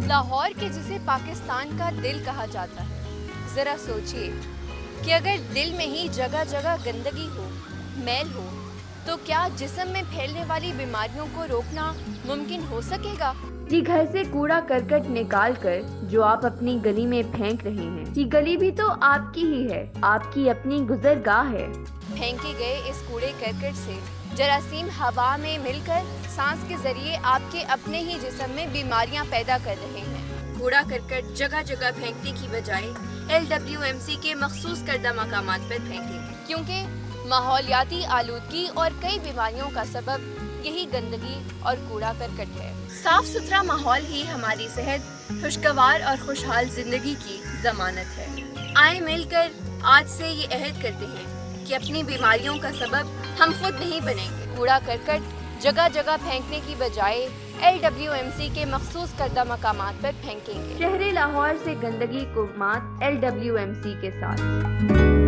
लाहौर के जिसे पाकिस्तान का दिल कहा जाता है, ज़रा सोचिए कि अगर दिल में ही जगह जगह गंदगी हो, मैल हो, तो क्या जिस्म में फैलने वाली बीमारियों को रोकना मुमकिन हो सकेगा? ये घर से कूड़ा करकट निकाल कर जो आप अपनी गली में फेंक रहे हैं, ये गली भी तो आपकी ही है, आपकी अपनी गुजरगाह है। फेंके गए इस कूड़े करकट से जरासीम हवा में मिलकर सांस के जरिए आपके अपने ही जिस्म में बीमारियां पैदा कर रहे हैं। कूड़ा करकट जगह जगह फेंकने की बजाय LWMC के मखसूस करदा मकामात पर फेंकें, क्योंकि माहौलियाती आलूदगी और कई बीमारियों का सबब यही गंदगी और कूड़ा करकट है। साफ सुथरा माहौल ही हमारी सेहत, खुशगवार और खुशहाल जिंदगी की जमानत है। आए मिलकर आज से ये अहद करते हैं कि अपनी बीमारियों का सबब हम खुद नहीं बनेंगे। कूड़ा करकट जगह जगह फेंकने की बजाय LWMC के मखसूस करदा मकामात पर फेंकेंगे। शहर लाहौर से गंदगी को मात LWMC के साथ।